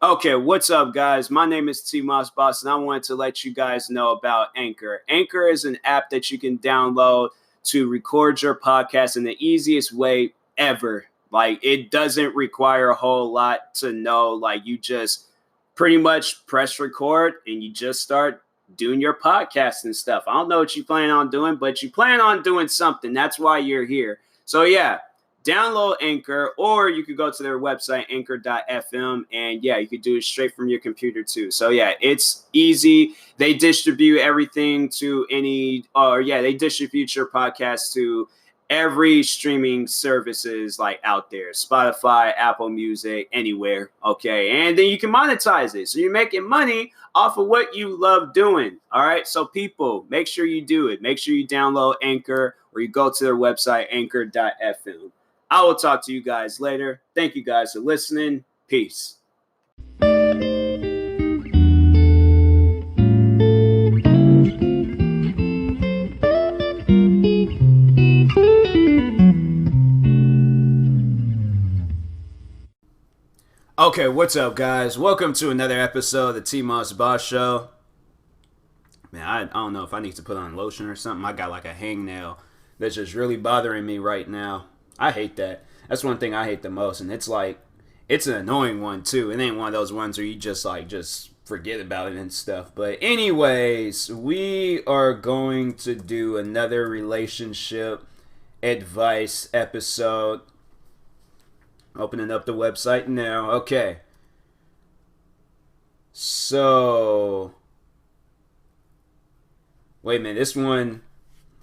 Okay, what's up, guys? My name is TMossBoss, and I wanted to let you guys know about Anchor. Anchor is an app that you can download to record your podcast in the easiest way ever. Like, it doesn't require a whole lot to know. Like, you just pretty much press record and you just start doing your podcast and stuff. I don't know what you plan on doing, but you plan on doing something. That's why you're here. So, yeah, download Anchor, or you could go to their website, anchor.fm, and yeah, you could do it straight from your computer too. So yeah, it's easy. They distribute everything to they distribute your podcast to every streaming services like out there, Spotify, Apple Music, anywhere. Okay, and then you can monetize it, so you're making money off of what you love doing. All right, so people, make sure you do it. Make sure you download Anchor, or you go to their website, anchor.fm. I will talk to you guys later. Thank you guys for listening. Peace. Okay, what's up, guys? Welcome to another episode of the TMossBoss Show. Man, I don't know if I need to put on lotion or something. I got like a hangnail that's just really bothering me right now. I hate that. That's one thing I hate the most, and it's an annoying one too. It ain't one of those ones where you just forget about it and stuff. But anyways, we are going to do another relationship advice episode. Opening up the website now. Okay. So, wait a minute. This one.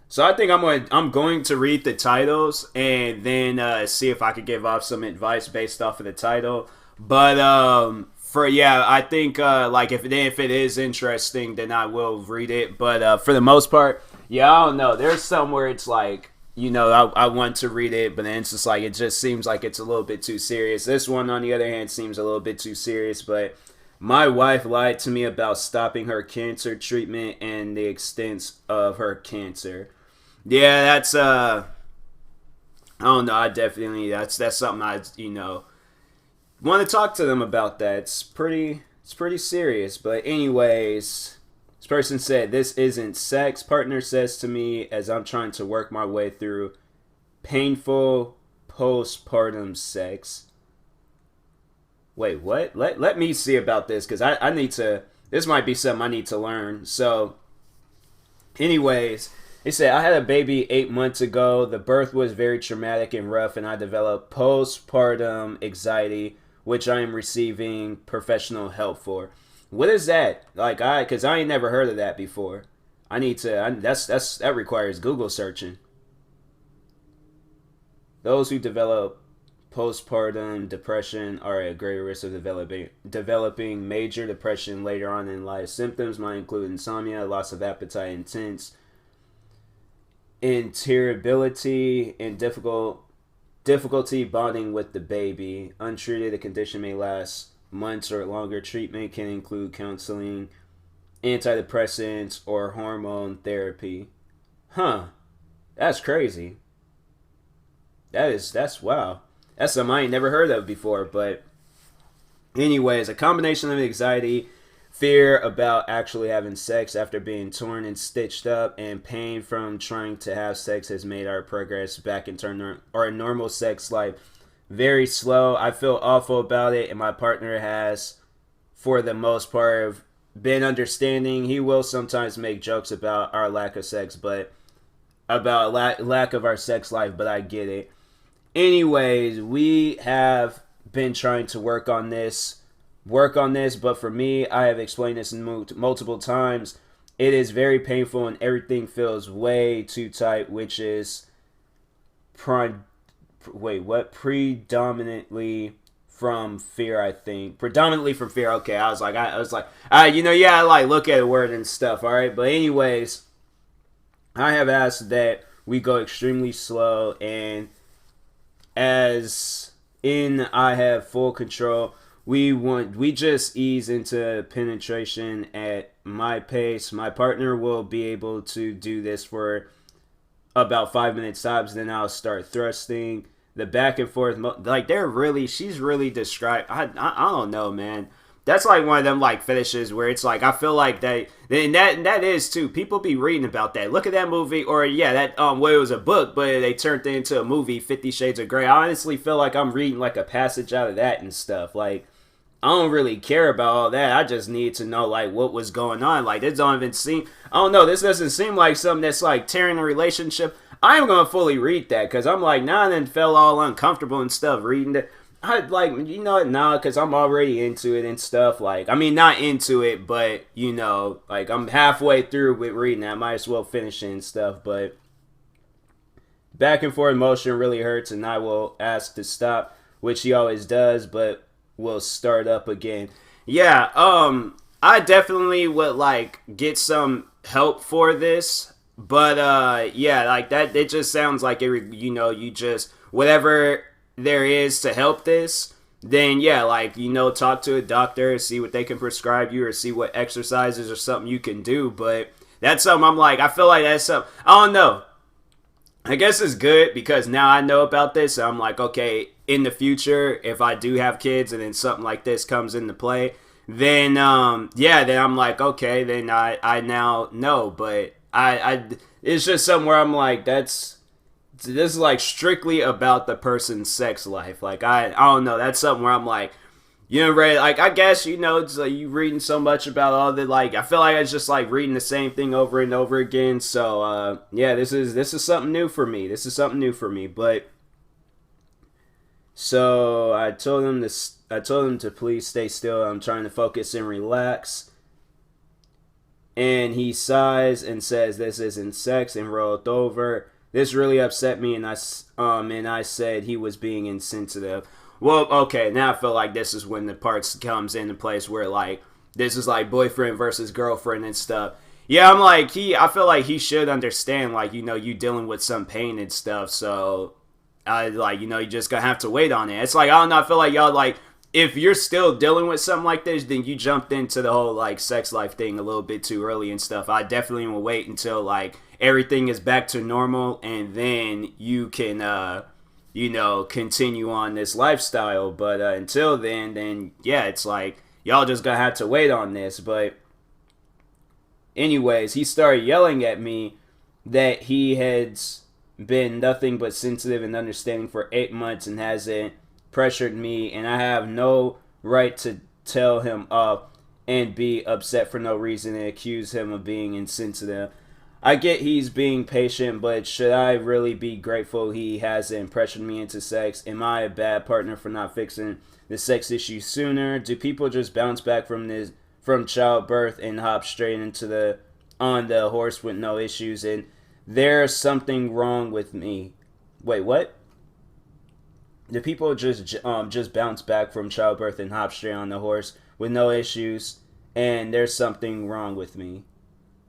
So I think I'm going to read the titles and then see if I could give off some advice based off of the title. But I think like if it is interesting, then I will read it. But for the most part, yeah, I don't know. There's some where it's like, I want to read it, but then it's just like it just seems like it's a little bit too serious. This one, on the other hand, seems a little bit too serious. But my wife lied to me about stopping her cancer treatment and the extent of her cancer. Yeah, that's I don't know. I definitely that's something I want to talk to them about. That it's pretty serious. But anyways, this person said this isn't sex. Partner says to me as I'm trying to work my way through painful postpartum sex. Wait, what? Let me see about this because I need to. This might be something I need to learn. So, anyways. He said, I had a baby 8 months ago. The birth was very traumatic and rough, and I developed postpartum anxiety, which I am receiving professional help for. What is that? Because I ain't never heard of that before. I need to, that requires Google searching. Those who develop postpartum depression are at greater risk of developing major depression later on in life. Symptoms might include insomnia, loss of appetite, intense irritability, and difficulty bonding with the baby. Untreated, the condition may last months or longer. Treatment can include counseling, antidepressants, or hormone therapy. Huh. That's crazy. That's wow. That's something I ain't never heard of before. But anyways, a combination of anxiety, fear about actually having sex after being torn and stitched up, and pain from trying to have sex has made our progress back into our normal sex life very slow. I feel awful about it, and my partner has, for the most part, been understanding. He will sometimes make jokes about our lack of sex, but about lack of our sex life, but I get it. Anyways, we have been trying to work on this, but for me, I have explained this multiple times. It is very painful and everything feels way too tight, which is predominantly from fear, I think. Predominantly from fear. Okay, I was like, I look at a word and stuff. All right, but anyways, I have asked that we go extremely slow, and as in I have full control. We just ease into penetration at my pace. My partner will be able to do this for about 5 minutes tops. Then I'll start thrusting the back and forth. Like she's really described. I don't know, man. that's like one of them like fetishes where it's like I feel like that is too. People be reading about that. Look at that movie, or yeah, that well, it was a book, but they turned it into a movie, 50 Shades of Grey. I honestly feel like I'm reading like a passage out of that and stuff. Like I don't really care about all that. I just need to know like what was going on. Like this don't even seem. I don't know. This doesn't seem like something that's like tearing a relationship. I am gonna fully read that because I'm like now I then felt all uncomfortable and stuff reading it. I like you know what nah because I'm already into it and stuff. Like I mean not into it, but you know like I'm halfway through with reading. I might as well finish it and stuff. But back and forth motion really hurts, and I will ask to stop, which he always does, but will start up again. Yeah, I definitely would like get some help for this, but yeah, like that it just sounds like you know, you just whatever there is to help this, then yeah, like you know, talk to a doctor, see what they can prescribe you or see what exercises or something you can do, but that's something I'm like I feel like that's something I don't know. I guess it's good because now I know about this. So I'm like, okay, in the future, if I do have kids and then something like this comes into play, then yeah, then I'm like, okay, then I now know. But I it's just something where I'm like, this is like strictly about the person's sex life. Like I don't know, that's something where I'm like, you know, right? Like I guess you know, it's like you reading so much about all the like. I feel like it's just like reading the same thing over and over again. So yeah, this is something new for me. This is something new for me. But so I told him to please stay still. I'm trying to focus and relax. And he sighs and says, "This isn't sex," and rolled over. This really upset me, and I said he was being insensitive. Well, okay, now I feel like this is when the parts comes into place where like this is like boyfriend versus girlfriend and stuff. Yeah, I'm like I feel like he should understand like you know you dealing with some pain and stuff. So I like you know you just gonna have to wait on it. It's like I don't know. I feel like y'all like if you're still dealing with something like this, then you jumped into the whole like sex life thing a little bit too early and stuff. I definitely will wait until like everything is back to normal and then you can you know, continue on this lifestyle. But until then, yeah, it's like, y'all just gonna have to wait on this. But anyways, he started yelling at me that he has been nothing but sensitive and understanding for 8 months and hasn't pressured me. And I have no right to tell him off and be upset for no reason and accuse him of being insensitive. I get he's being patient, but should I really be grateful he hasn't pressured me into sex? Am I a bad partner for not fixing the sex issue sooner? Do people just bounce back from childbirth and hop straight into on the horse with no issues? And there's something wrong with me. Wait, what? Do people just bounce back from childbirth and hop straight on the horse with no issues? And there's something wrong with me.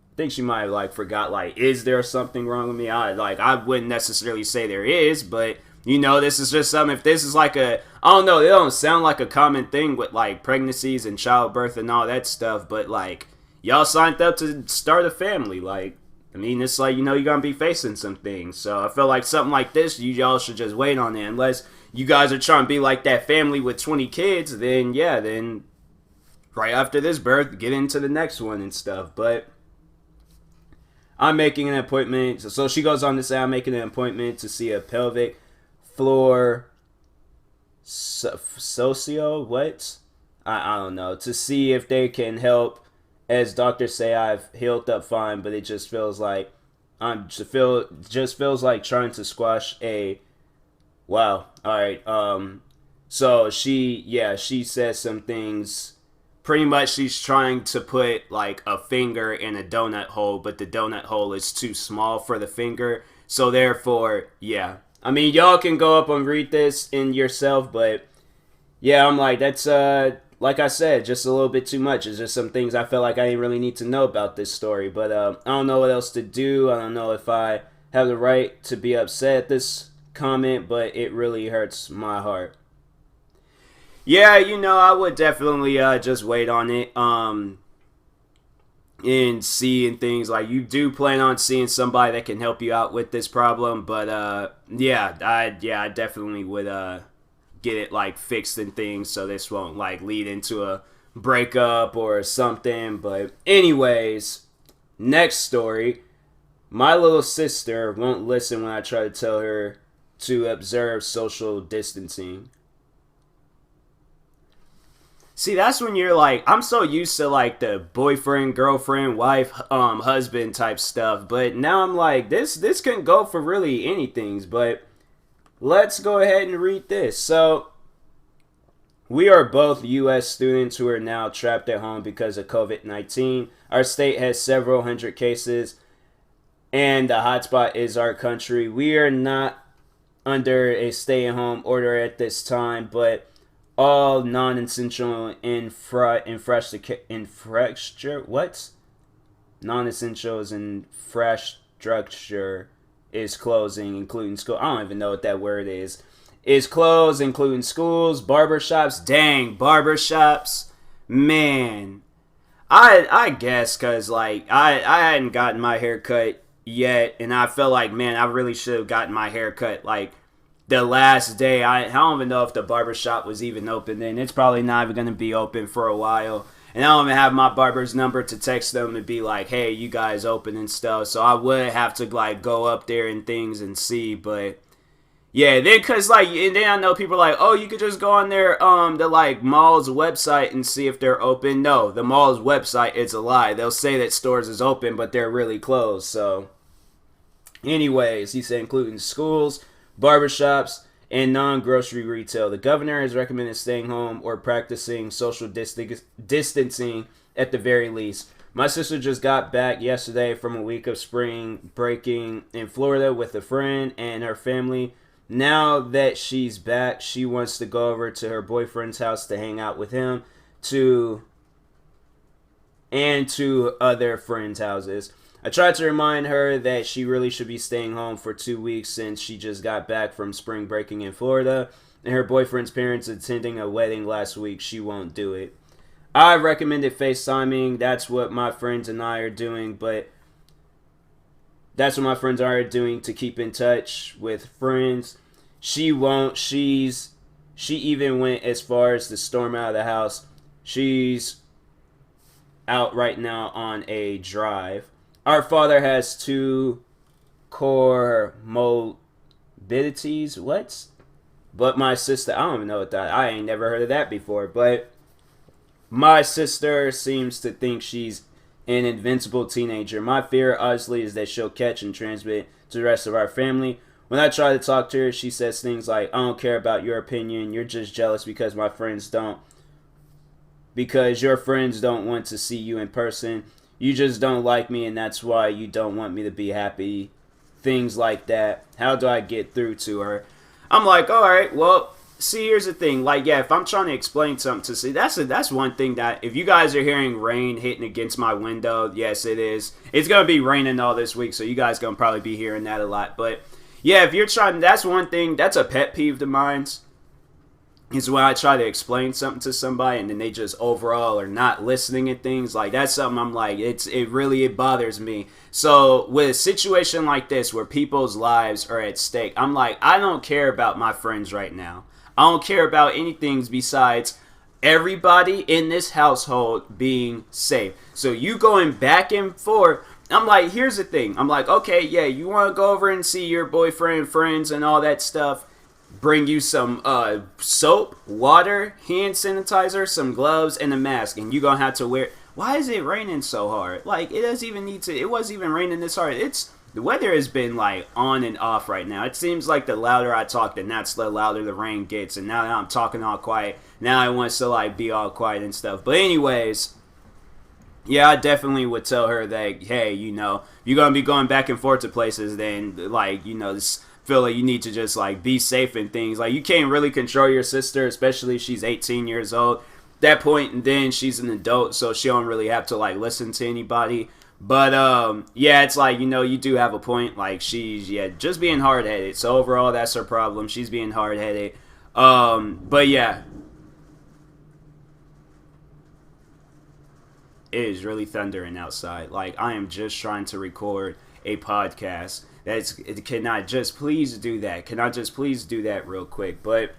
I think she might have like forgot like is there something wrong with me? I wouldn't necessarily say there is, but you know this is just something. If this is like I don't know, it don't sound like a common thing with like pregnancies and childbirth and all that stuff, but like y'all signed up to start a family. Like I mean it's like you know you're gonna be facing some things, so I feel like something like this y'all should just wait on it. Unless you guys are trying to be like that family with 20 kids, then yeah, then right after this birth get into the next one and stuff. But I'm making an appointment. So she goes on to say, I'm making an appointment to see a pelvic floor socio. What? I don't know. To see if they can help. As doctors say, I've healed up fine, but it just feels like feels like trying to squash a. Wow. All right. So she says some things. Pretty much she's trying to put like a finger in a donut hole, but the donut hole is too small for the finger. So therefore, yeah. I mean, y'all can go up and read this in yourself, but yeah, I'm like, that's, like I said, just a little bit too much. It's just some things I feel like I didn't really need to know about this story, but I don't know what else to do. I don't know if I have the right to be upset at this comment, but it really hurts my heart. Yeah, you know, I would definitely just wait on it and see and things. Like, you do plan on seeing somebody that can help you out with this problem, but yeah, I definitely would get it like fixed and things so this won't like lead into a break up or something. But anyways, next story. My little sister won't listen when I try to tell her to observe social distancing. See, that's when you're like, I'm so used to like the boyfriend, girlfriend, wife, husband type stuff, but now I'm like, this can go for really anything. But let's go ahead and read this. So, we are both U.S. students who are now trapped at home because of COVID-19. Our state has several hundred cases, and the hotspot is our country. We are not under a stay-at-home order at this time, but all non-essential infrastructure. What? Non-essentials infrastructure is closing, including school. I don't even know what that word is. Is closed, including schools, barbershops. Dang, barbershops. Man. I guess because, like, I hadn't gotten my hair cut yet, and I felt like, man, I really should have gotten my hair cut, like, the last day. I don't even know if the barbershop was even open then. It's probably not even going to be open for a while. And I don't even have my barber's number to text them and be like, hey, you guys open and stuff. So I would have to, like, go up there and things and see, but... yeah, then cause like, and then I know people are like, oh, you could just go on their the like mall's website and see if they're open. No, the mall's website is a lie. They'll say that stores is open, but they're really closed. So, anyways, he said including schools, barbershops, and non-grocery retail. The governor has recommended staying home or practicing social distancing at the very least. My sister just got back yesterday from a week of spring breaking in Florida with a friend and her family. Now that she's back, she wants to go over to her boyfriend's house to hang out with him and to other friends' houses. I tried to remind her that she really should be staying home for 2 weeks since she just got back from spring breaking in Florida and her boyfriend's parents attending a wedding last week. She won't do it. I recommended FaceTiming. That's what my friends and I are doing, but that's what my friends are doing to keep in touch with friends. She won't. She even went as far as to storm out of the house. She's out right now on a drive. Our father has 2 comorbidities. What? But my sister, I don't even know what that. I ain't never heard of that before. But my sister seems to think she's an invincible teenager. My fear, honestly, is that she'll catch and transmit to the rest of our family. When I try to talk to her, she says things like, I don't care about your opinion. You're just jealous because my friends don't. Because your friends don't want to see you in person. You just don't like me, and that's why you don't want me to be happy. Things like that. How do I get through to her? I'm like, all right, well, see, here's the thing. Like, yeah, if I'm trying to explain something to see, that's one thing that if you guys are hearing rain hitting against my window, yes, it is. It's going to be raining all this week, so you guys going to probably be hearing that a lot. But, yeah, if you're trying, that's one thing, that's a pet peeve of mine, is when I try to explain something to somebody and then they just overall are not listening and things. Like, that's something I'm like, it bothers me. So with a situation like this where people's lives are at stake, I'm like, I don't care about my friends right now. I don't care about anything besides everybody in this household being safe. So you going back and forth. I'm like, here's the thing. I'm like, okay, yeah, you want to go over and see your boyfriend, friends, and all that stuff. Bring you some soap, water, hand sanitizer, some gloves, and a mask. And you're going to have to wear... Why is it raining so hard? Like, it doesn't even need to... It wasn't even raining this hard. The weather has been, like, on and off right now. It seems like the louder I talk, the louder the rain gets. And now that I'm talking all quiet, now I want to, like, be all quiet and stuff. But anyways... yeah, I definitely would tell her that, hey, you know, you're going to be going back and forth to places, then, like, you know, this... feel like you need to just like be safe and things. Like, you can't really control your sister, especially if she's 18 years old. At that point, and then she's an adult, so she don't really have to like listen to anybody. But yeah, it's like, you know, you do have a point. Like, she's just being hard headed. So overall, that's her problem. She's being hard headed. But yeah, it is really thundering outside. Like, I am just trying to record a podcast. Can I just please do that? Can I just please do that real quick? But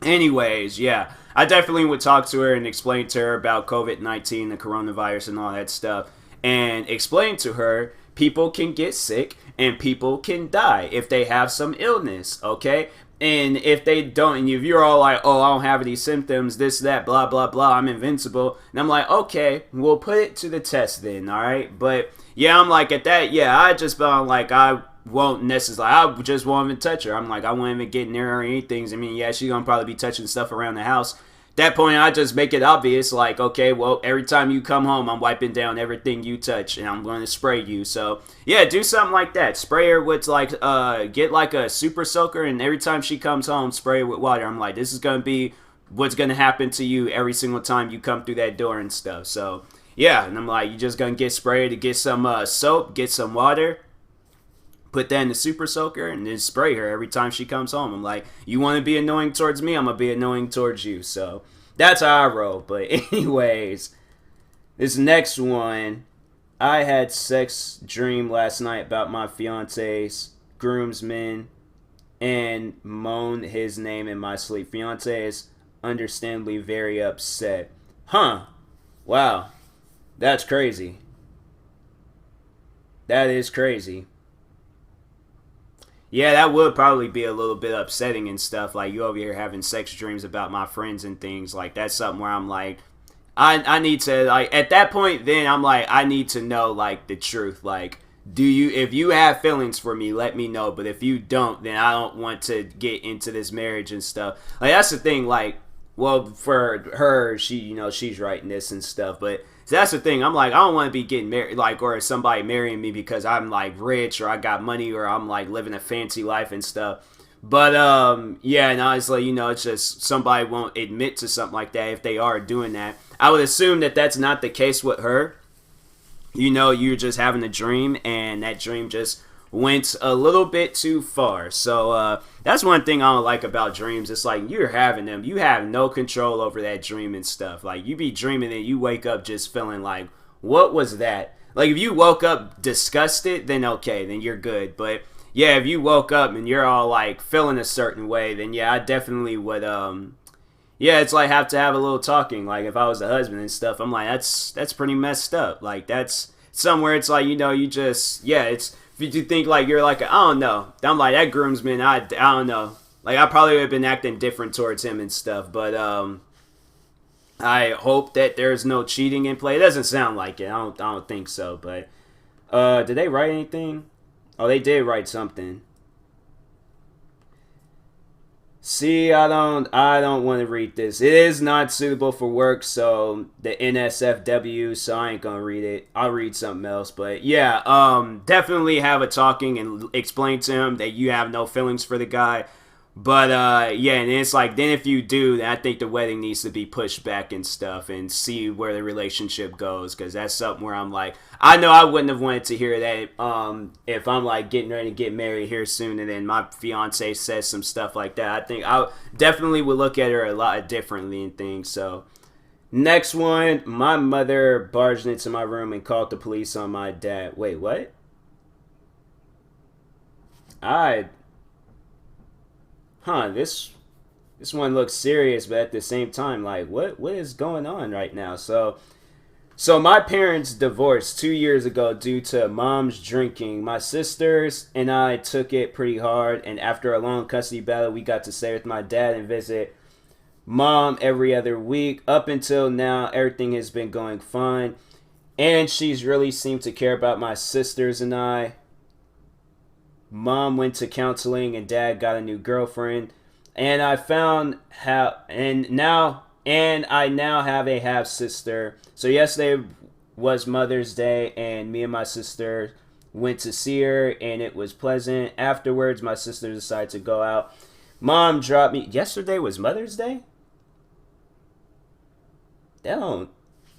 Anyways, yeah, I definitely would talk to her and explain to her about COVID-19, the coronavirus, and all that stuff, and explain to her people can get sick and people can die if they have some illness, okay? And if they don't, and if you're all like, oh, I don't have any symptoms, this, that, blah, blah, blah, I'm invincible. And I'm like, okay, we'll put it to the test then, all right? But yeah, I'm like, at that, yeah, I just felt like I won't necessarily, I just won't even touch her. I'm like, I won't even get near her or anything. I mean, yeah, she's gonna probably be touching stuff around the house. At that point, I just make it obvious, like, okay, well, every time you come home, I'm wiping down everything you touch, and I'm going to spray you. So, yeah, do something like that. Spray her with, like, get, like, a super soaker, and every time she comes home, spray her with water. I'm like, this is going to be what's going to happen to you every single time you come through that door and stuff. So, yeah, and I'm like, you're just going to get sprayed to get some soap, get some water, put that in the super soaker, and then spray her every time she comes home. I'm like, you want to be annoying towards me, I'm going to be annoying towards you. So that's how I roll. But anyways, this next one, I had sex dream last night about my fiance's groomsmen and moaned his name in my sleep. Fiance is understandably very upset. Huh. Wow. That's crazy. That is crazy. Yeah, that would probably be a little bit upsetting and stuff. Like, you over here having sex dreams about my friends and things. Like, that's something where I'm like, I need to, like, at that point, then I'm like, I need to know, like, the truth. Like, if you have feelings for me, let me know. But if you don't, then I don't want to get into this marriage and stuff. Like, that's the thing, like, well, for her, she's writing this and stuff. But so that's the thing. I'm like, I don't want to be getting married, like, or somebody marrying me because I'm, like, rich or I got money or I'm, like, living a fancy life and stuff. But, yeah, and honestly, it's just somebody won't admit to something like that if they are doing that. I would assume that that's not the case with her. You're just having a dream, and that dream just went a little bit too far. So that's one thing I don't like about dreams. It's like, you're having them. You have no control over that dream and stuff. Like, you be dreaming and you wake up just feeling like, what was that? Like, if you woke up disgusted, then okay, then you're good. But yeah, if you woke up and you're all like feeling a certain way, then yeah, I definitely would yeah, it's like have to have a little talking. Like, if I was a husband and stuff, I'm like, that's pretty messed up. Like, that's somewhere it's like, you just, yeah, it's, if you think like you're like, I don't know. I'm like, that groomsman, I don't know. Like, I probably would have been acting different towards him and stuff. But I hope that there's no cheating in play. It doesn't sound like it. I don't think so. But did they write anything? Oh, they did write something. See, I don't want to read this. It is not suitable for work, so the NSFW, so I ain't gonna read it. I'll read something else, but yeah, definitely have a talking and explain to him that you have no feelings for the guy. But yeah, and it's like, then if you do, then I think the wedding needs to be pushed back and stuff and see where the relationship goes, because that's something where I'm like, I know I wouldn't have wanted to hear that if I'm like getting ready to get married here soon and then my fiance says some stuff like that. I think I definitely would look at her a lot differently and things. So next one, my mother barged into my room and called the police on my dad. Wait, what? This one looks serious, but at the same time, like, what is going on right now? So my parents divorced 2 years ago due to mom's drinking. My sisters and I took it pretty hard, and after a long custody battle, we got to stay with my dad and visit mom every other week. Up until now, everything has been going fine, and she's really seemed to care about my sisters and I. Mom went to counseling and dad got a new girlfriend, and I now have a half sister. So yesterday was Mother's Day, and me and my sister went to see her, and it was pleasant. Afterwards, my sister decided to go out. Mom dropped me. Yesterday was Mother's Day? No,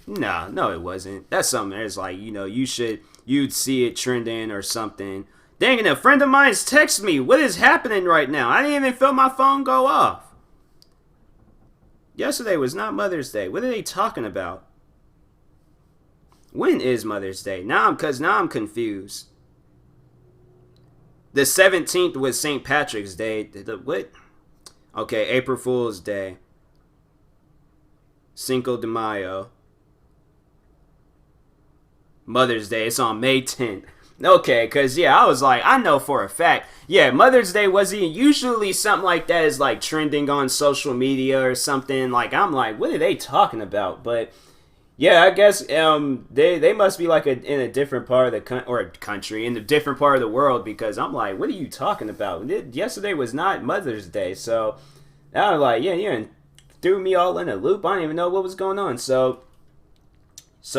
it wasn't. That's something that's like, you'd see it trending or something. Dang it, a friend of mine's texted me. What is happening right now? I didn't even feel my phone go off. Yesterday was not Mother's Day. What are they talking about? When is Mother's Day? Now I'm confused. The 17th was St. Patrick's Day. What? Okay, April Fool's Day, Cinco de Mayo, Mother's Day. It's on May 10th. Okay, because, yeah, I was like, I know for a fact. Yeah, Mother's Day wasn't usually something like that is like trending on social media or something. Like, I'm like, what are they talking about? But yeah, I guess they must be like in a different part of the country, in a different part of the world, because I'm like, what are you talking about? Yesterday was not Mother's Day, so I was like, yeah, you threw me all in a loop. I didn't even know what was going on. So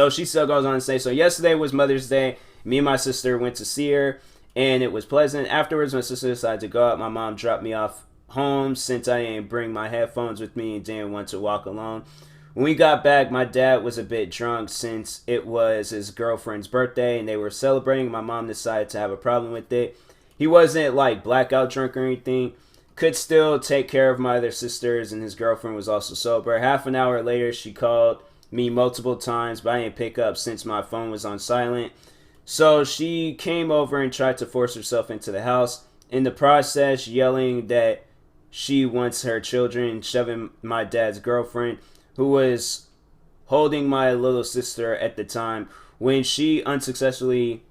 she still goes on to say, so yesterday was Mother's Day. Me and my sister went to see her, and it was pleasant. Afterwards, my sister decided to go out. My mom dropped me off home since I didn't bring my headphones with me and didn't want to walk alone. When we got back, my dad was a bit drunk since it was his girlfriend's birthday and they were celebrating. My mom decided to have a problem with it. He wasn't like blackout drunk or anything. Could still take care of my other sisters, and his girlfriend was also sober. Half an hour later, she called me multiple times, but I didn't pick up since my phone was on silent. So she came over and tried to force herself into the house. In the process, yelling that she wants her children, shoving my dad's girlfriend, who was holding my little sister at the time. When she unsuccessfully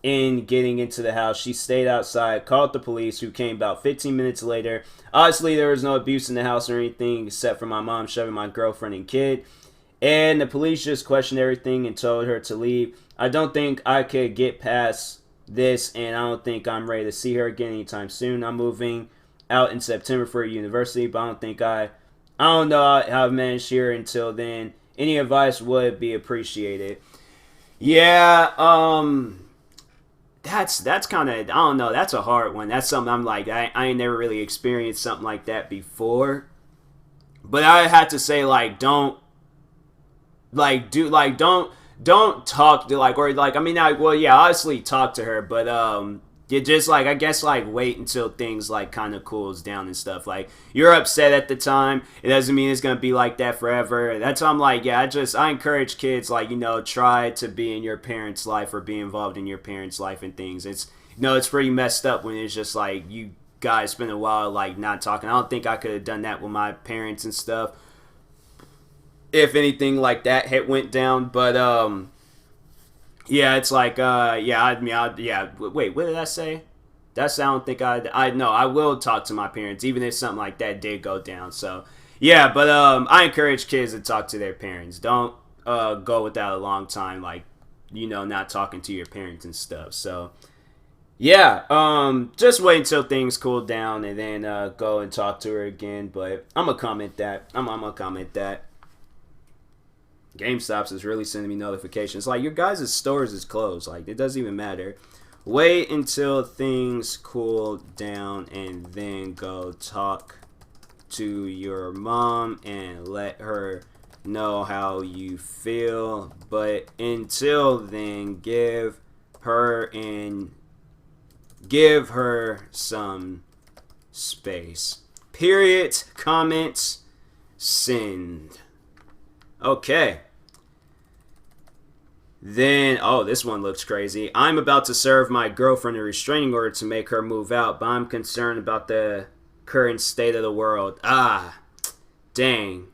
in getting into the house, she stayed outside, called the police, who came about 15 minutes later. Obviously, there was no abuse in the house or anything except for my mom shoving my girlfriend and kid. And the police just questioned everything and told her to leave. I don't think I could get past this, and I don't think I'm ready to see her again anytime soon. I'm moving out in September for university, but I don't know how I've managed here until then. Any advice would be appreciated. Yeah, that's kind of, I don't know, that's a hard one. That's something I'm like, I ain't never really experienced something like that before. But I had to say, like, don't talk to, like, or like, I mean, obviously talk to her, but you just, like, I guess, like, wait until things, like, kind of cools down and stuff. Like, you're upset at the time, it doesn't mean it's gonna be like that forever. That's why I'm like, yeah, I encourage kids, like, try to be in your parents' life or be involved in your parents' life and things. It's, it's pretty messed up when it's just like you guys spend a while, like, not talking. I don't think I could have done that with my parents and stuff if anything like that had went down. But yeah, it's like wait, what did I say? I don't think I know. I will talk to my parents even if something like that did go down. So yeah, but I encourage kids to talk to their parents. Don't go without a long time, like, not talking to your parents and stuff. So yeah, just wait until things cool down and then go and talk to her again. But I'm gonna comment that. I'm gonna comment that. GameStop's is really sending me notifications. Like, your guys' stores is closed. Like, it doesn't even matter. Wait until things cool down and then go talk to your mom and let her know how you feel. But until then, give her some space. Period. Comments. Send. Okay. Then, this one looks crazy. I'm about to serve my girlfriend a restraining order to make her move out, but I'm concerned about the current state of the world. Dang.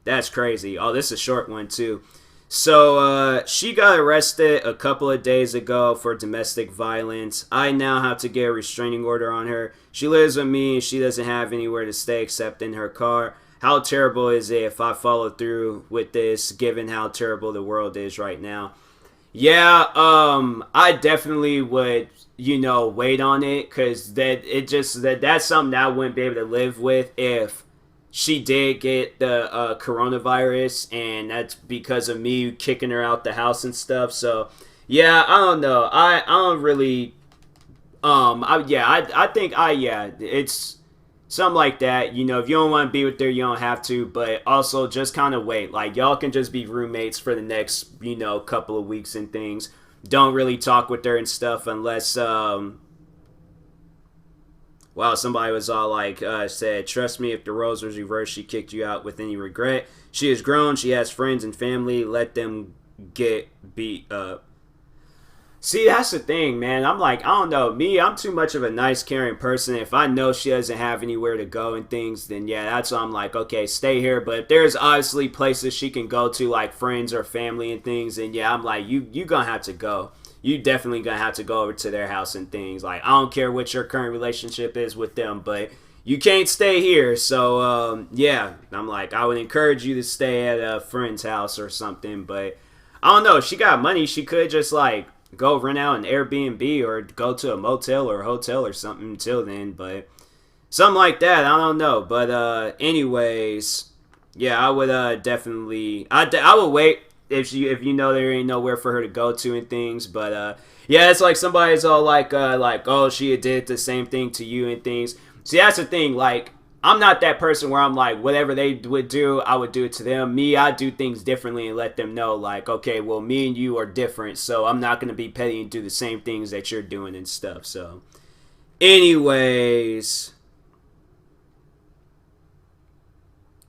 That's crazy. This is a short one, too. So, she got arrested a couple of days ago for domestic violence. I now have to get a restraining order on her. She lives with me and she doesn't have anywhere to stay except in her car. How terrible is it if I follow through with this, given how terrible the world is right now? Yeah, I definitely would, wait on it, because that's something that I wouldn't be able to live with if she did get the coronavirus, and that's because of me kicking her out the house and stuff. So, yeah, I don't know. I don't really, it's something like that. If you don't want to be with her, you don't have to. But also, just kind of wait. Like, y'all can just be roommates for the next, couple of weeks and things. Don't really talk with her and stuff unless, somebody was all like, said, trust me, if the roles was reversed, she kicked you out with any regret. She is grown. She has friends and family. Let them get beat up. See, that's the thing, man. I'm like, I don't know. Me, I'm too much of a nice, caring person. If I know she doesn't have anywhere to go and things, then yeah, that's why I'm like, okay, stay here. But if there's obviously places she can go to, like friends or family and things, then yeah, I'm like, you gonna have to go. You definitely gonna have to go over to their house and things. Like, I don't care what your current relationship is with them, but you can't stay here. So yeah, I'm like, I would encourage you to stay at a friend's house or something. But I don't know. If she got money, she could just like go rent out an Airbnb or go to a motel or a hotel or something until then. But something like that, I don't know. But anyways, yeah, I would definitely, I would wait if you know there ain't nowhere for her to go to and things. But yeah, it's like somebody's all like oh, she did the same thing to you and things. See, that's the thing. Like, I'm not that person where I'm like, whatever they would do, I would do it to them. Me, I do things differently and let them know, like, okay, well, me and you are different, so I'm not going to be petty and do the same things that you're doing and stuff. So, anyways.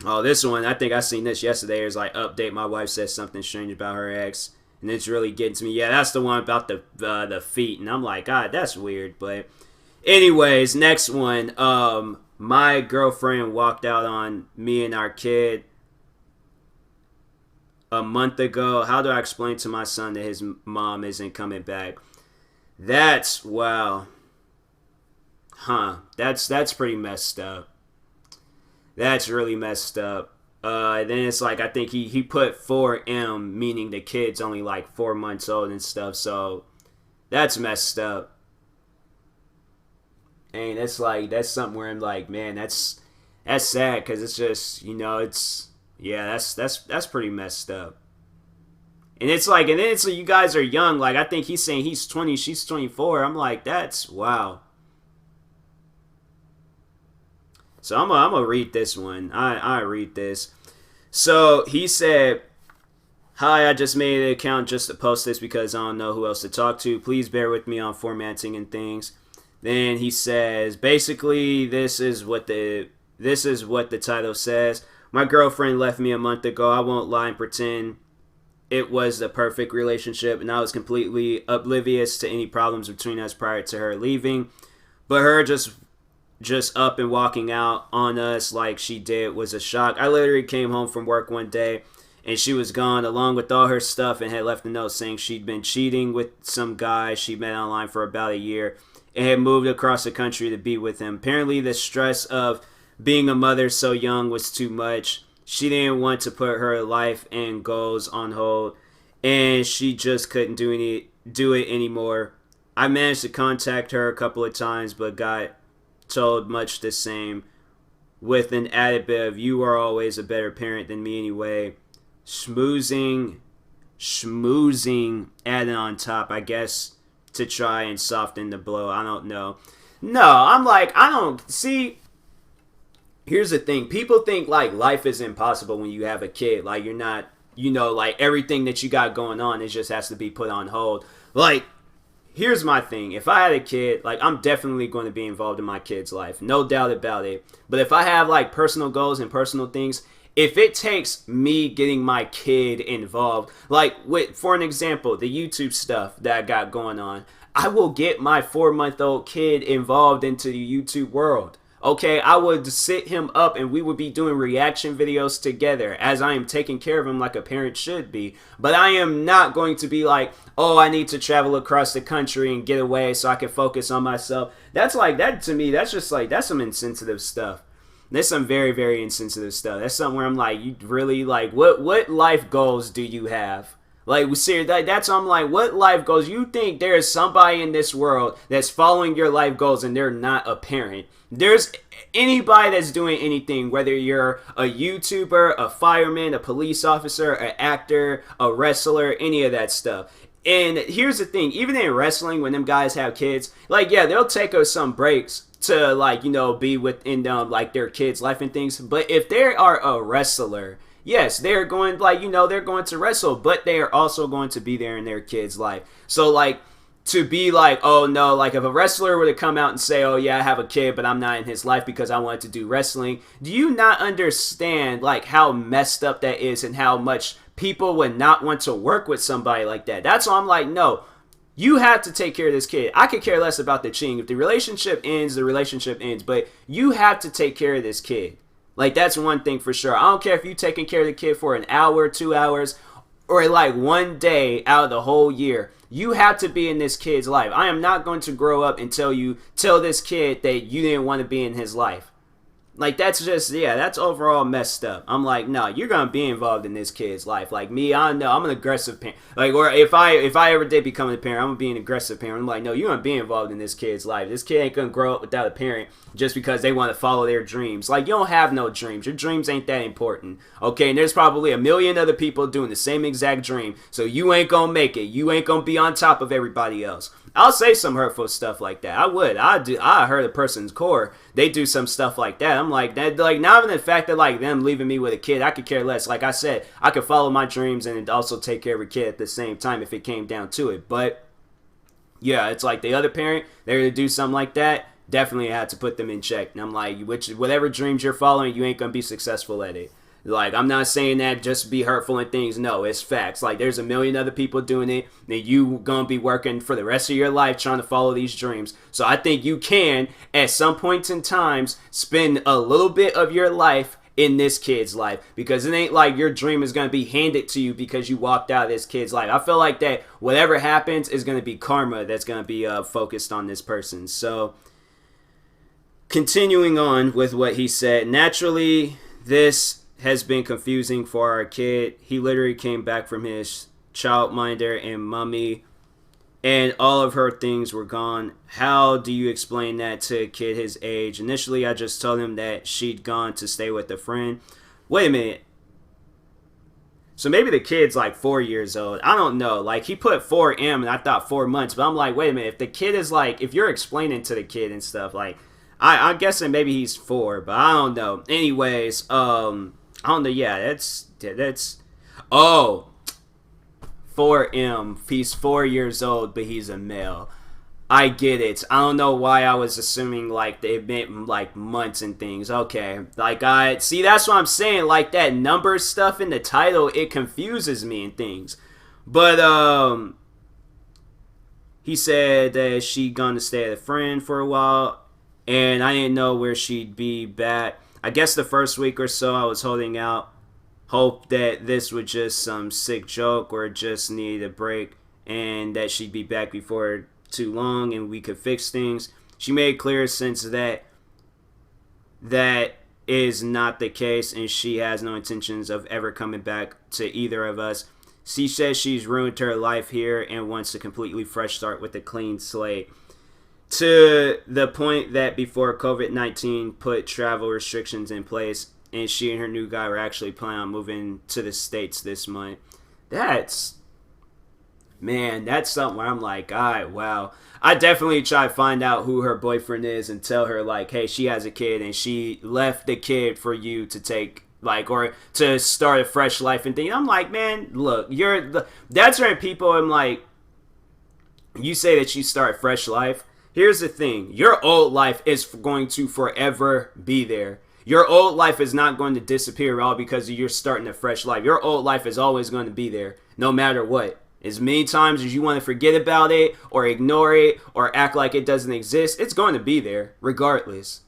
Oh, this one, I think I seen this yesterday. It's like, update, my wife says something strange about her ex, and it's really getting to me. Yeah, that's the one about the feet, and I'm like, God, that's weird. But anyways, next one. My girlfriend walked out on me and our kid a month ago. How do I explain to my son that his mom isn't coming back? That's, wow. Huh. That's pretty messed up. That's really messed up. Then it's like, I think he put 4M, meaning the kid's only like 4 months old and stuff. So that's messed up. And it's like, that's something where I'm like, man, that's sad, because it's just, it's, yeah, that's pretty messed up. And it's like, and then it's like, you guys are young. Like, I think he's saying he's 20, she's 24. I'm like, that's, wow. So I'm gonna read this one. I read this. So he said, hi, I just made an account just to post this because I don't know who else to talk to. Please bear with me on formatting and things. Then he says, basically, this is what the title says. My girlfriend left me a month ago. I won't lie and pretend it was the perfect relationship, and I was completely oblivious to any problems between us prior to her leaving. But her just up and walking out on us like she did was a shock. I literally came home from work one day, and she was gone along with all her stuff and had left a note saying she'd been cheating with some guy she met online for about a year and had moved across the country to be with him. Apparently, the stress of being a mother so young was too much. She didn't want to put her life and goals on hold, and she just couldn't do it anymore. I managed to contact her a couple of times, but got told much the same, with an added bit of, you are always a better parent than me anyway. Schmoozing added on top, I guess, to try and soften the blow. I don't know. No, I'm like, I don't see. Here's the thing. People think like life is impossible when you have a kid. Like, you're not, like everything that you got going on, it just has to be put on hold. Like, here's my thing. If I had a kid, like, I'm definitely going to be involved in my kid's life. No doubt about it. But if I have like personal goals and personal things, if it takes me getting my kid involved, like for an example, the YouTube stuff that I got going on, I will get my 4-month-old kid involved into the YouTube world. Okay, I would sit him up and we would be doing reaction videos together as I am taking care of him like a parent should be. But I am not going to be like, oh, I need to travel across the country and get away so I can focus on myself. That's like, that to me, that's just like, that's some insensitive stuff. That's some very, very insensitive stuff. That's something where I'm like, you really, like, what life goals do you have? Like, seriously, that's, I'm like, what life goals? You think there is somebody in this world that's following your life goals and they're not a parent? There's anybody that's doing anything, whether you're a YouTuber, a fireman, a police officer, an actor, a wrestler, any of that stuff. And here's the thing, even in wrestling, when them guys have kids, like, yeah, they'll take us some breaks to, like, be within like their kids' life and things. But if they are a wrestler, yes, they're going, like, they're going to wrestle, but they are also going to be there in their kid's life. So, like, to be like, oh no, like if a wrestler were to come out and say, oh yeah, I have a kid, but I'm not in his life because I wanted to do wrestling, do you not understand like how messed up that is and how much people would not want to work with somebody like that? That's why I'm like, no, You have to take care of this kid. I could care less about the cheating. If the relationship ends, the relationship ends. But you have to take care of this kid. Like, that's one thing for sure. I don't care if you taking care of the kid for an hour, 2 hours, or like one day out of the whole year. You have to be in this kid's life. I am not going to grow up and tell this kid that you didn't want to be in his life. Like, that's just, yeah, that's overall messed up. I'm like, no, you're gonna be involved in this kid's life. Like me, I know I'm an aggressive parent. Like, or if I ever did become a parent, I'm gonna be an aggressive parent. I'm like, no, you're gonna be involved in this kid's life. This kid ain't gonna grow up without a parent just because they want to follow their dreams. Like, you don't have no dreams. Your dreams ain't that important. Okay, and there's probably a million other people doing the same exact dream. So you ain't gonna make it. You ain't gonna be on top of everybody else. I'll say some hurtful stuff like that. I would. I hurt a person's core. They do some stuff like that. I'm like, that, like, not even the fact that, like, them leaving me with a kid, I could care less. Like I said, I could follow my dreams and also take care of a kid at the same time if it came down to it. But yeah, it's like the other parent, they're to do something like that, definitely had to put them in check. And I'm like, whatever dreams you're following, you ain't gonna be successful at it. Like, I'm not saying that just be hurtful and things. No, it's facts. Like, there's a million other people doing it, and you gonna be working for the rest of your life trying to follow these dreams. So I think you can, at some points in times, spend a little bit of your life in this kid's life, because it ain't like your dream is gonna be handed to you because you walked out of this kid's life. I feel like that whatever happens is gonna be karma that's gonna be focused on this person. So, continuing on with what he said, naturally, this has been confusing for our kid. He literally came back from his childminder and mummy, and all of her things were gone. How do you explain that to a kid his age? Initially, I just told him that she'd gone to stay with a friend. Wait a minute. So maybe the kid's like 4 years old. I don't know. Like, he put 4M and I thought 4 months, but I'm like, wait a minute. If the kid is like, if you're explaining to the kid and stuff, like, I'm guessing maybe he's 4, but I don't know. Anyways, I don't know. Yeah, that's. Oh, 4M. He's 4 years old, but he's a male. I get it. I don't know why I was assuming like they meant like months and things. Okay, like I see. That's what I'm saying. Like that number stuff in the title, it confuses me and things. But he said that she gonna stay at a friend for a while, and I didn't know where she'd be back. I guess the first week or so I was holding out hope that this was just some sick joke or just needed a break and that she'd be back before too long and we could fix things. She made clear since that is not the case and she has no intentions of ever coming back to either of us. She says she's ruined her life here and wants a completely fresh start with a clean slate. To the point that before COVID-19 put travel restrictions in place and she and her new guy were actually planning on moving to the States this month. That's something where I'm like, all right, wow. I definitely try to find out who her boyfriend is and tell her, like, hey, she has a kid and she left the kid for you to take, like, or to start a fresh life and things. I'm like, man, look, that's where people, I'm like, you say that you start a fresh life. Here's the thing. Your old life is going to forever be there. Your old life is not going to disappear all because you're starting a fresh life. Your old life is always going to be there, no matter what. As many times as you want to forget about it or ignore it or act like it doesn't exist, it's going to be there regardless.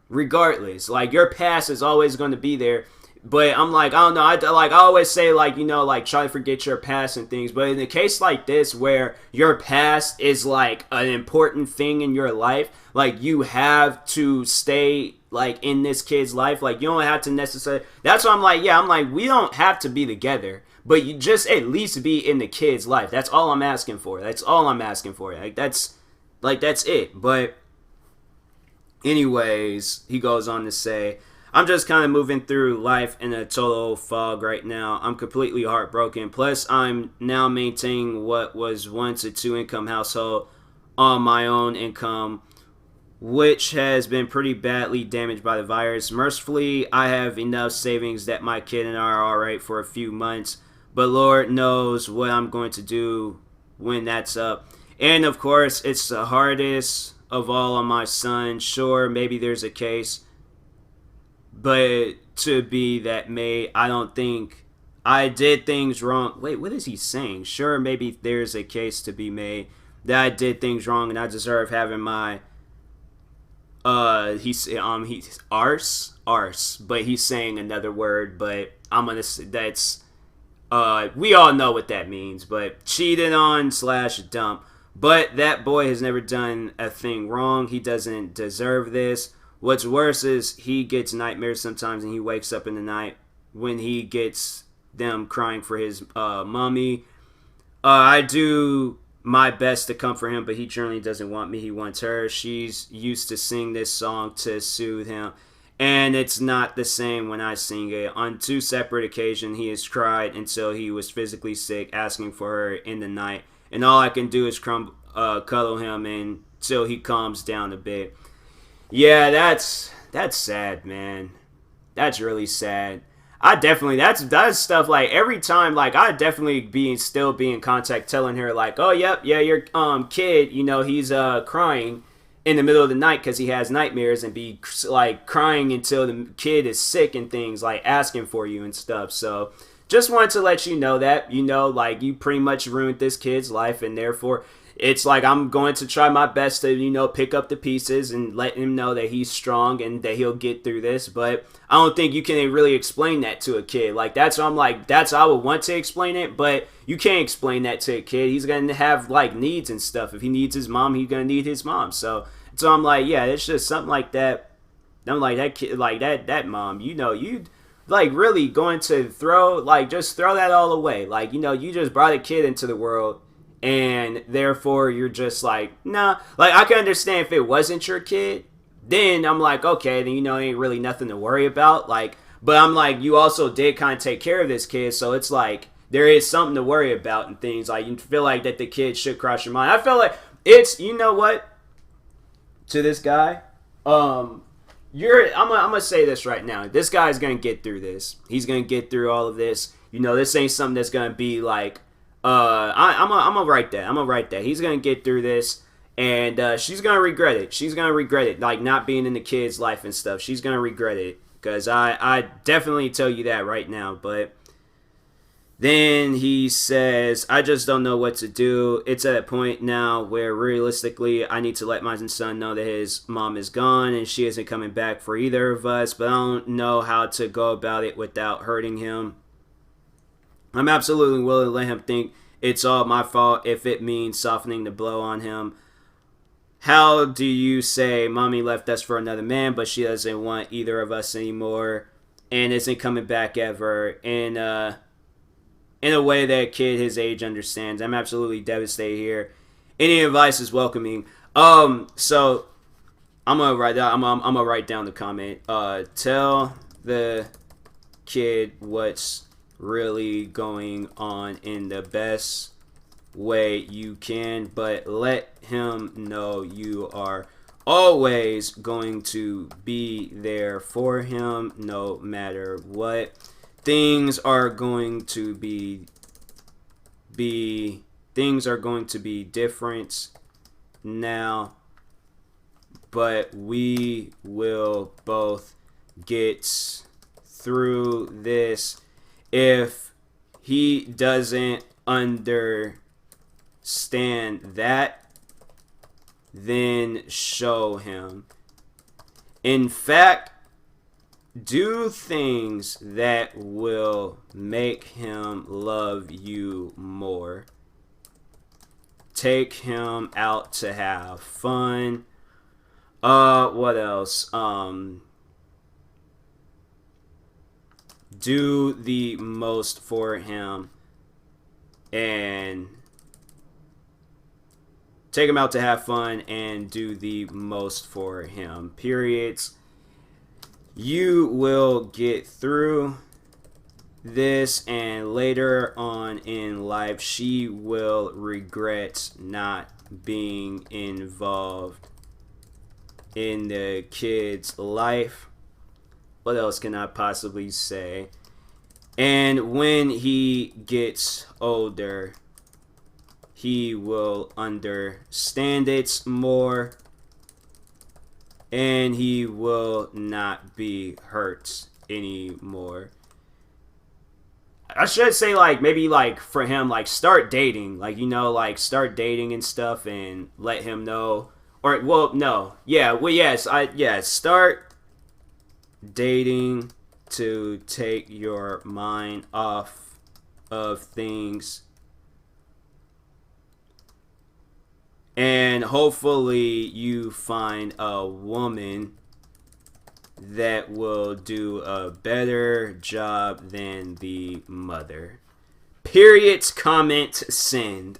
Regardless. Like, your past is always going to be there. But I'm like, I don't know. I always say, like, you know, like, try to forget your past and things. But in a case like this, where your past is like an important thing in your life, like, you have to stay like in this kid's life. Like, you don't have to necessarily. That's why I'm like, yeah, I'm like, we don't have to be together, but you just at least be in the kid's life. That's all I'm asking for. That's all I'm asking for. That's it. But anyways, he goes on to say, I'm just kind of moving through life in a total fog right now. I'm completely heartbroken. Plus, I'm now maintaining what was once a 2-income household on my own income, which has been pretty badly damaged by the virus. Mercifully, I have enough savings that my kid and I are alright for a few months, but Lord knows what I'm going to do when that's up. And of course, it's the hardest of all on my son. Sure, maybe there's a case, but to be that made, I don't think I did things wrong. Wait, what is he saying? Sure, maybe there's a case to be made that I did things wrong and I deserve having my he's arse, but he's saying another word, but I'm gonna say that's we all know what that means, but cheated on slash dump. But that boy has never done a thing wrong. He doesn't deserve this. What's worse is he gets nightmares sometimes, and he wakes up in the night when he gets them crying for his mommy. I do my best to comfort him, but he generally doesn't want me. He wants her. She's used to sing this song to soothe him, and it's not the same when I sing it. On two separate occasions, he has cried until he was physically sick, asking for her in the night, and all I can do is cuddle him until he calms down a bit. Yeah, that's sad, man. That's really sad. I definitely that's stuff like every time like I definitely still be in contact telling her like, oh yep, yeah, your kid, he's crying in the middle of the night because he has nightmares, and be like crying until the kid is sick and things, like asking for you and stuff. So just wanted to let you know that, like you pretty much ruined this kid's life, and therefore it's like I'm going to try my best to, pick up the pieces and let him know that he's strong and that he'll get through this. But I don't think you can really explain that to a kid. Like, that's how I would want to explain it, but you can't explain that to a kid. He's going to have, like, needs and stuff. If he needs his mom, he's going to need his mom. So I'm like, yeah, it's just something like that. I'm like, that kid, like, that mom, you like, really going to just throw that all away. Like, you just brought a kid into the world, and therefore you're just like, nah. Like, I can understand if it wasn't your kid, then I'm like, okay, then ain't really nothing to worry about. Like, but I'm like, you also did kind of take care of this kid, so it's like there is something to worry about and things. Like, you feel like that the kid should cross your mind. I feel like it's, what, to this guy, I'm gonna say this right now. This guy's gonna get through this. He's gonna get through all of this. This ain't something that's gonna be like, I'm gonna write that. I'm gonna write that. He's gonna get through this, and she's gonna regret it. She's gonna regret it, like not being in the kid's life and stuff. She's gonna regret it, because I definitely tell you that right now. But then he says, I just don't know what to do. It's at a point now where realistically I need to let my son know that his mom is gone and she isn't coming back for either of us, but I don't know how to go about it without hurting him. I'm absolutely willing to let him think it's all my fault if it means softening the blow on him. How do you say mommy left us for another man, but she doesn't want either of us anymore and isn't coming back ever in a way that a kid his age understands? I'm absolutely devastated here. Any advice is welcoming. So I'm gonna write down the comment. Tell the kid what's really going on in the best way you can, but let him know you are always going to be there for him no matter what. Things are going to be different now, but we will both get through this. If he doesn't understand that, then show him. In fact, do things that will make him love you more. Take him out to have fun. What else? Do the most for him and take him out to have fun and do the most for him. Periods. You will get through this, and later on in life she will regret not being involved in the kid's life. What else can I possibly say? And when he gets older, he will understand it more, and he will not be hurt anymore. I should say like maybe like for him like start dating, like like start dating and stuff and let him know. Or well no yeah well yes I yeah start dating to take your mind off of things, and hopefully you find a woman that will do a better job than the mother. Periods, comment, send.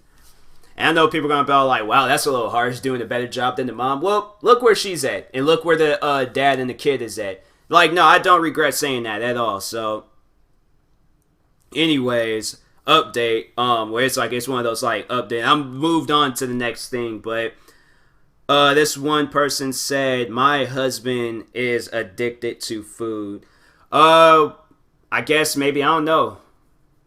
And I know people are going to be all like, wow, that's a little harsh, doing a better job than the mom. Well, look where she's at. And look where the dad and the kid is at. Like, no, I don't regret saying that at all. So, anyways, update. Where it's like, it's one of those, like, update. I'm moved on to the next thing, but this one person said, my husband is addicted to food. I guess maybe, I don't know.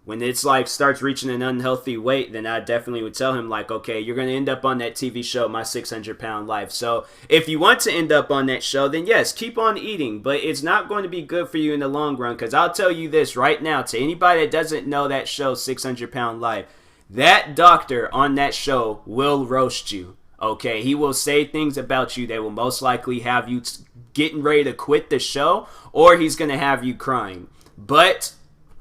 When it's like starts reaching an unhealthy weight, then I definitely would tell him like, okay, you're going to end up on that TV show, My 600-Pound Life. So if you want to end up on that show, then yes, keep on eating. But it's not going to be good for you in the long run, because I'll tell you this right now, to anybody that doesn't know that show, 600-Pound Life, that doctor on that show will roast you. Okay, he will say things about you that will most likely have you getting ready to quit the show, or he's going to have you crying. But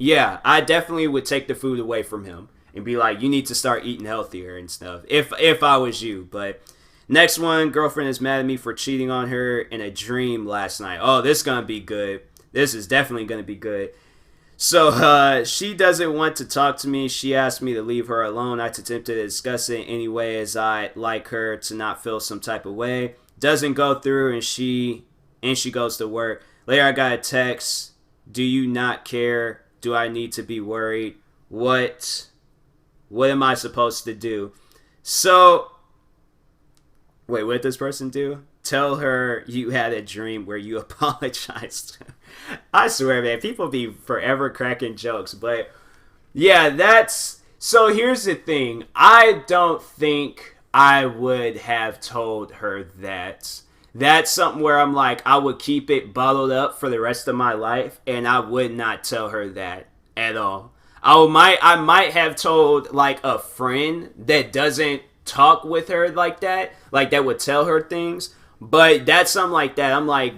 yeah, I definitely would take the food away from him and be like, you need to start eating healthier and stuff, if I was you. But next one, girlfriend is mad at me for cheating on her in a dream last night. Oh, this is going to be good. This is definitely going to be good. So she doesn't want to talk to me. She asked me to leave her alone. I attempted to discuss it anyway, as I like her to not feel some type of way. Doesn't go through, and she goes to work. Later I got a text. Do you not care? Do I need to be worried? What am I supposed to do? So, wait, what did this person do? Tell her you had a dream where you apologized. I swear, man, people be forever cracking jokes. But yeah, so here's the thing. I don't think I would have told her that. That's something where I'm like, I would keep it bottled up for the rest of my life, and I would not tell her that at all. I might have told like a friend that doesn't talk with her like that would tell her things. But that's something like that. I'm like,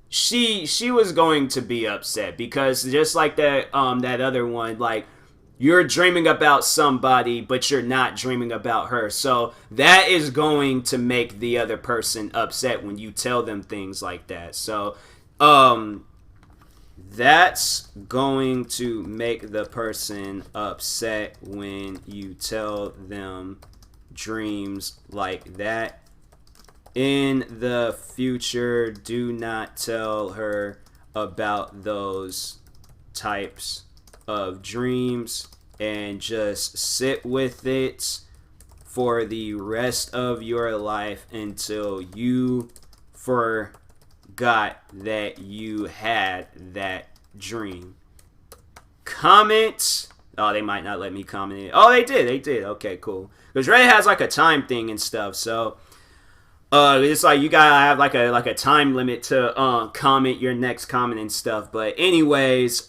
she was going to be upset, because just like that other one, like, you're dreaming about somebody, but you're not dreaming about her. So that is going to make the other person upset when you tell them things like that. So that's going to make the person upset when you tell them dreams like that. In the future, do not tell her about those types of dreams, and just sit with it for the rest of your life until you forgot that you had that dream. Comment. Oh, they might not let me comment it. Oh, they did. Okay, cool. Because Reddit has like a time thing and stuff, so it's like you gotta have like a time limit to comment your next comment and stuff. But anyways,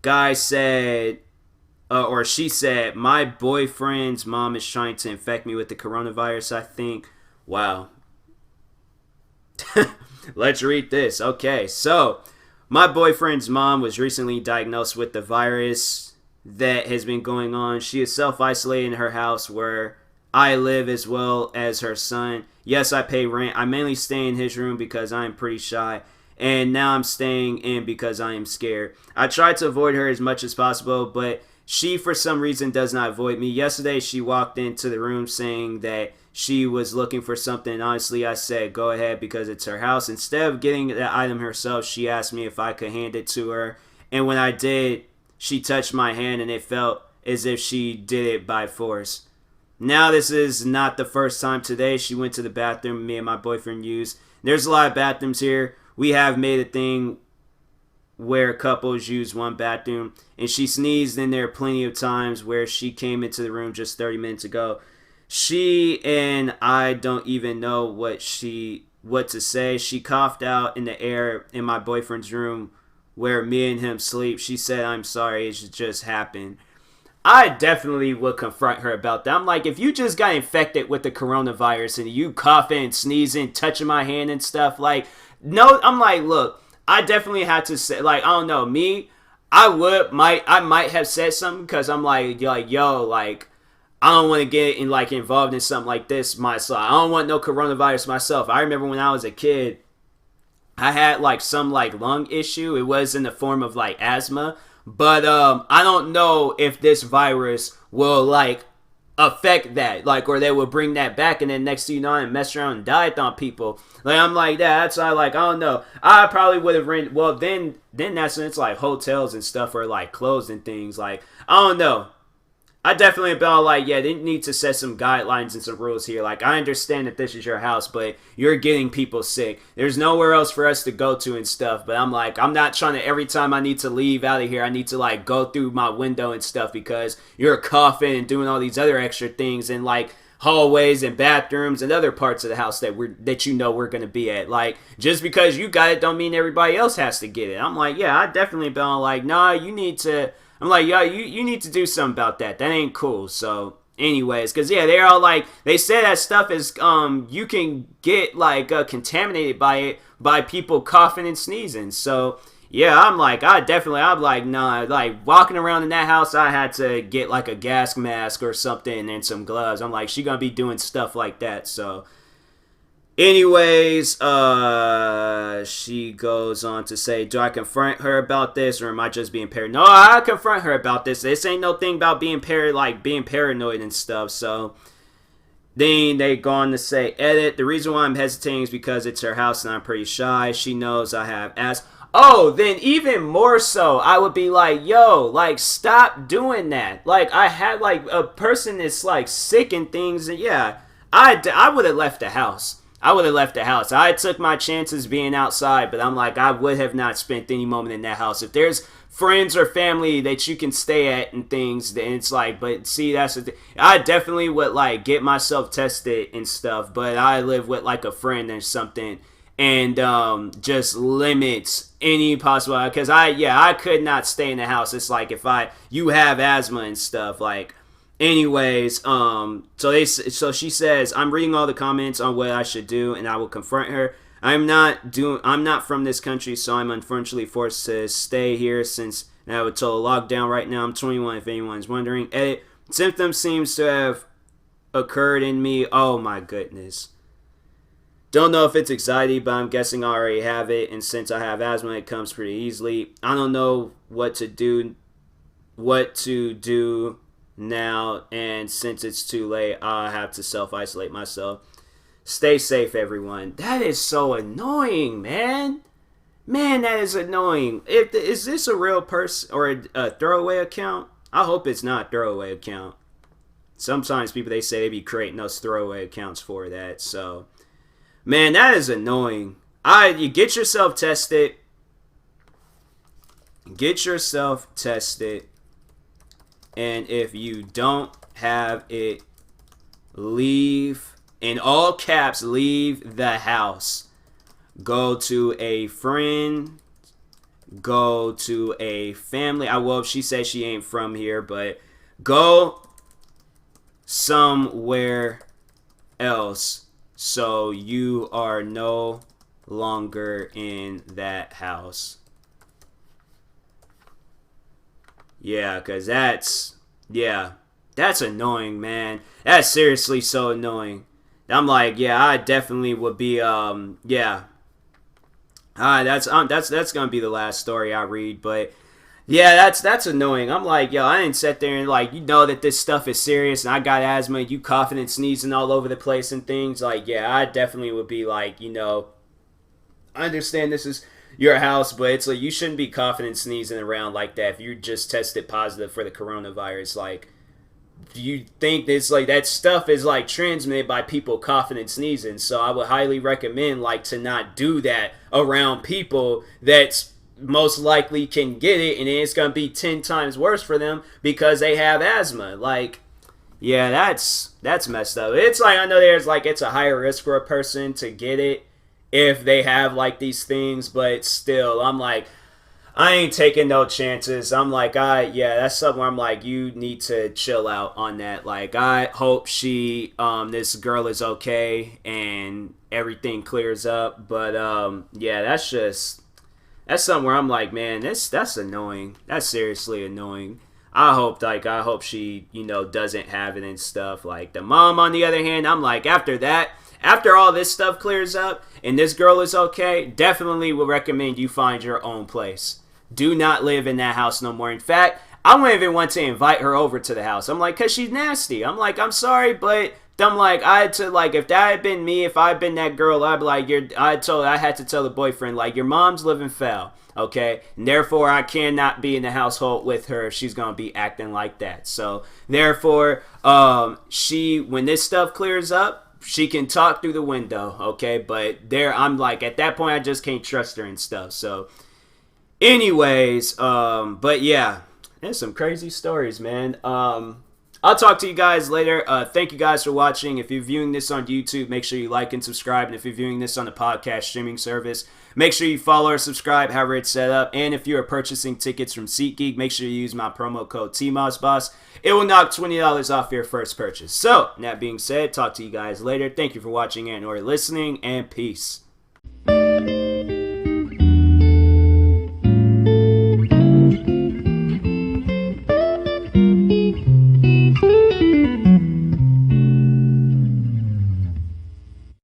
guy said, or she said, my boyfriend's mom is trying to infect me with the coronavirus, I think. Wow. Let's read this. Okay, so my boyfriend's mom was recently diagnosed with the virus that has been going on. She is self-isolated in her house where I live, as well as her son. Yes, I pay rent. I mainly stay in his room because I am pretty shy, and now I'm staying in because I am scared. I try to avoid her as much as possible, but she for some reason does not avoid me. Yesterday she walked into the room saying that she was looking for something, and honestly I said go ahead because it's her house. Instead of getting the item herself, she asked me if I could hand it to her, and when I did, she touched my hand and it felt as if she did it by force. Now this is not the first time. Today she went to the bathroom me and my boyfriend used. There's a lot of bathrooms here. We have made a thing where couples use one bathroom, and she sneezed in there plenty of times where she came into the room just 30 minutes ago. She and I don't even know what to say. She coughed out in the air in my boyfriend's room where me and him sleep. She said, I'm sorry, it just happened. I definitely would confront her about that. I'm like, if you just got infected with the coronavirus and you coughing, sneezing, touching my hand and stuff, like, no, I'm like, look, I definitely had to say, like, I don't know, me, I might have said something because I'm like, yo, like, I don't want to get involved in something like this myself. I don't want no coronavirus myself. I remember when I was a kid, I had like some like lung issue. It was in the form of like asthma, but I don't know if this virus will like affect that, like, or they will bring that back, and then next thing you know, and mess around and died on people. Like, I'm like that. That's why, like, I don't know. I probably would have rented. Well, then that's when it's like hotels and stuff are like closed and things. Like, I don't know. I definitely felt like, yeah, they need to set some guidelines and some rules here. Like, I understand that this is your house, but you're getting people sick. There's nowhere else for us to go to and stuff. But I'm like, I'm not trying to, every time I need to leave out of here, I need to, like, go through my window and stuff because you're coughing and doing all these other extra things in, like, hallways and bathrooms and other parts of the house that you know we're going to be at. Like, just because you got it don't mean everybody else has to get it. I'm like, yeah, I definitely felt like, nah, you need to... I'm like, yo, you need to do something about that. That ain't cool. So, anyways, because, yeah, they're all like, they say that stuff is, you can get, like, contaminated by it, by people coughing and sneezing. So, yeah, I'm like, I'm like, nah, like, walking around in that house, I had to get, like, a gas mask or something and some gloves. I'm like, she gonna be doing stuff like that. So, anyways, she goes on to say, do I confront her about this, or am I just being paranoid? No, I confront her about this. This ain't no thing about being paranoid and stuff. So then they go on to say, edit, the reason why I'm hesitating is because it's her house and I'm pretty shy. She knows I have asked. Oh, then even more so, I would be like, yo, like, stop doing that. Like, I had, like, a person that's, like, sick and things, and yeah, I would have left the house. I took my chances being outside, but I'm like, I would have not spent any moment in that house. If there's friends or family that you can stay at and things, then it's like, but see, that's the thing. I definitely would, like, get myself tested and stuff, but I live with, like, a friend or something, and just limits any possible, because I could not stay in the house. It's like, if you have asthma and stuff, like, anyways, so she says, I'm reading all the comments on what I should do, and I will confront her. I'm not from this country, so I'm unfortunately forced to stay here since I was told lockdown right now. I'm 21, if anyone's wondering. Edit, symptoms seems to have occurred in me. Oh my goodness. Don't know if it's anxiety, but I'm guessing I already have it, and since I have asthma, it comes pretty easily. I don't know what to do now, and since it's too late, I'll have to self-isolate myself. Stay safe, everyone. That is so annoying, man. Man, that is annoying. Is this a real person or a throwaway account? I hope it's not a throwaway account. Sometimes people, they say they be creating those throwaway accounts for that. So, man, that is annoying. You get yourself tested. And if you don't have it, leave, in all caps, leave the house. Go to a friend. Go to a family. Well, she says she ain't from here, but go somewhere else so you are no longer in that house. Yeah, because that's annoying, man. That's seriously so annoying. I'm like, yeah, I definitely would be, yeah. That's gonna be the last story I read, but yeah, that's annoying. I'm like, yo, I didn't sit there and, like, you know that this stuff is serious, and I got asthma, and you coughing and sneezing all over the place and things. Like, yeah, I definitely would be like, you know, I understand this is your house, but it's like, you shouldn't be coughing and sneezing around like that if you just tested positive for the coronavirus. Like, do you think this, like, that stuff is, like, transmitted by people coughing and sneezing? So I would highly recommend, like, to not do that around people that's most likely can get it, and then it's gonna be 10 times worse for them because they have asthma. Like, yeah, that's messed up. It's like, I know there's, like, it's a higher risk for a person to get it if they have, like, these things, but still, I'm like, I ain't taking no chances. I'm like, yeah, that's something where I'm like, you need to chill out on that. Like, I hope this girl is okay and everything clears up. But, yeah, that's something where I'm like, man, that's annoying. That's seriously annoying. I hope she, doesn't have it and stuff. Like, the mom, on the other hand, I'm like, after all this stuff clears up and this girl is okay, definitely would recommend you find your own place. Do not live in that house no more. In fact, I wouldn't even want to invite her over to the house. I'm like, because she's nasty. I'm like, I'm sorry, but I'm like, if that had been me, if I had been that girl, I'd be like, I had to tell the boyfriend, like, your mom's living foul, okay? And therefore, I cannot be in the household with her if she's going to be acting like that. So, therefore, when this stuff clears up, she can talk through the window, okay? But I'm like, at that point, I just can't trust her and stuff. So, anyways, but yeah, there's some crazy stories, man. I'll talk to you guys later. Thank you guys for watching. If you're viewing this on YouTube, make sure you like and subscribe. And if you're viewing this on the podcast streaming service, make sure you follow or subscribe, however it's set up. And if you are purchasing tickets from SeatGeek, make sure you use my promo code TMossBoss. It will knock $20 off your first purchase. So, that being said, talk to you guys later. Thank you for watching and or listening, and peace.